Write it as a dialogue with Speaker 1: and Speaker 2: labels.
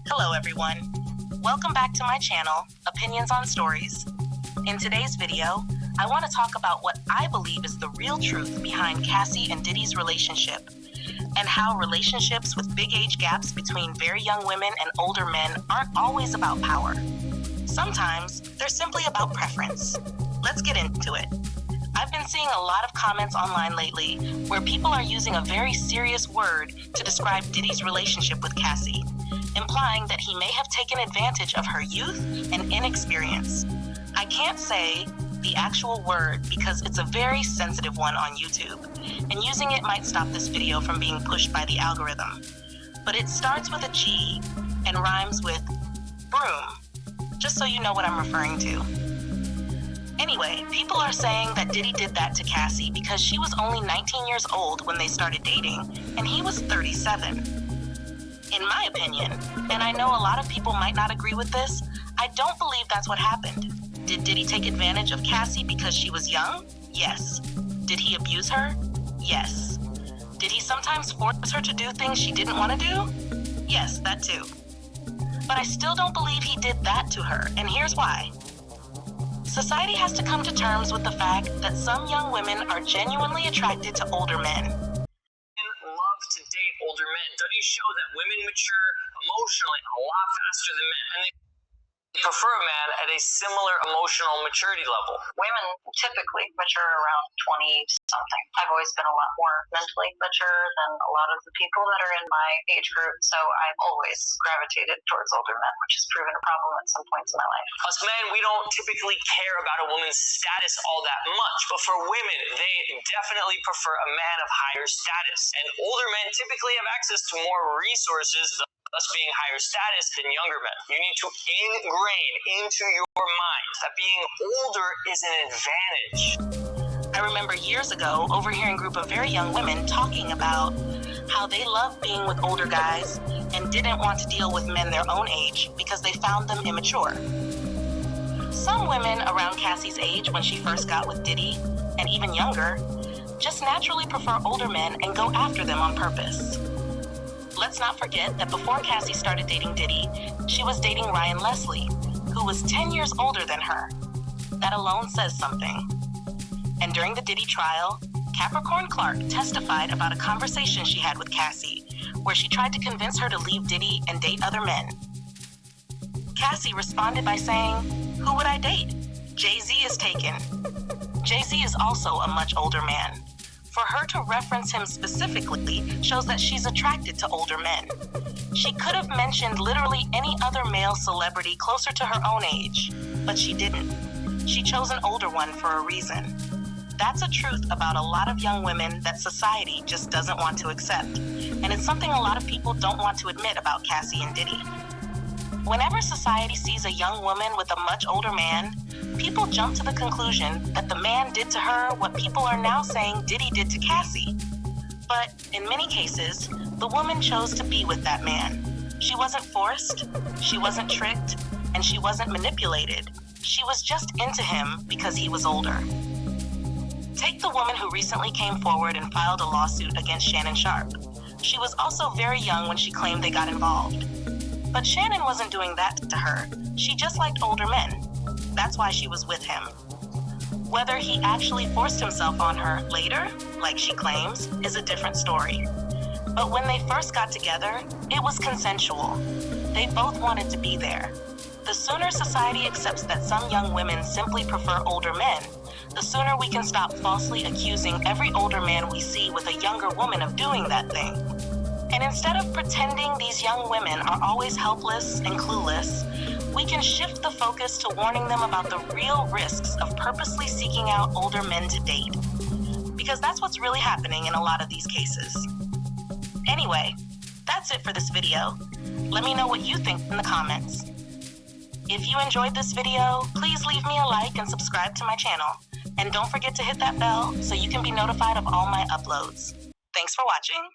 Speaker 1: Hello everyone. Welcome back to my channel, Opinions on Stories. In today's video, I want to talk about what I believe is the real truth behind Cassie and Diddy's relationship, and how relationships with big age gaps between very young women and older men aren't always about power. Sometimes they're simply about preference. Let's get into it. I've been seeing a lot of comments online lately where people are using a very serious word to describe Diddy's relationship with Cassie, implying that he may have taken advantage of her youth and inexperience. I can't say the actual word because it's a very sensitive one on YouTube, and using it might stop this video from being pushed by the algorithm. But it starts with a G and rhymes with broom, just so you know what I'm referring to. Anyway, people are saying that Diddy did that to Cassie because she was only 19 years old when they started dating, and he was 37. In my opinion, and I know a lot of people might not agree with this, I don't believe that's what happened. Did Diddy take advantage of Cassie because she was young? Yes. Did he abuse her? Yes. Did he sometimes force her to do things she didn't want to do? Yes, that too. But I still don't believe he did that to her, and here's why. Society has to come to terms with the fact that some young women are genuinely attracted to older men.
Speaker 2: Love to date older men. Studies show that women mature emotionally a lot faster than men, and they prefer a man at a similar emotional maturity level.
Speaker 3: Women typically mature around 20-something. I've always been a lot more mentally mature than a lot of the people that are in my age group, so I've always gravitated towards older men, which has proven a problem at some points in my life.
Speaker 2: Us men, we don't typically care about a woman's status all that much, but for women, they definitely prefer a man of higher status. And older men typically have access to more resources, thus being higher status than younger men. You need to ingrain into your mind that being older is an advantage.
Speaker 1: I remember years ago overhearing a group of very young women talking about how they loved being with older guys and didn't want to deal with men their own age because they found them immature. Some women around Cassie's age when she first got with Diddy, and even younger, just naturally prefer older men and go after them on purpose. Let's not forget that before Cassie started dating Diddy, she was dating Ryan Leslie, who was 10 years older than her. That alone says something. And during the Diddy trial, Capricorn Clark testified about a conversation she had with Cassie, where she tried to convince her to leave Diddy and date other men. Cassie responded by saying, "Who would I date? Jay-Z is taken." Jay-Z is also a much older man. For her to reference him specifically shows that she's attracted to older men. She could have mentioned literally any other male celebrity closer to her own age, but she didn't. She chose an older one for a reason. That's a truth about a lot of young women that society just doesn't want to accept, and it's something a lot of people don't want to admit about Cassie and Diddy. Whenever society sees a young woman with a much older man, people jump to the conclusion that the man did to her what people are now saying Diddy did to Cassie. But in many cases, the woman chose to be with that man. She wasn't forced, she wasn't tricked, and she wasn't manipulated. She was just into him because he was older. Take the woman who recently came forward and filed a lawsuit against Shannon Sharpe. She was also very young when she claimed they got involved. But Shannon wasn't doing that to her. She just liked older men. That's why she was with him. Whether he actually forced himself on her later, like she claims, is a different story. But when they first got together, it was consensual. They both wanted to be there. The sooner society accepts that some young women simply prefer older men, the sooner we can stop falsely accusing every older man we see with a younger woman of doing that thing. And instead of pretending these young women are always helpless and clueless, we can shift the focus to warning them about the real risks of purposely seeking out older men to date. Because that's what's really happening in a lot of these cases. Anyway, that's it for this video. Let me know what you think in the comments. If you enjoyed this video, please leave me a like and subscribe to my channel. And don't forget to hit that bell so you can be notified of all my uploads. Thanks for watching.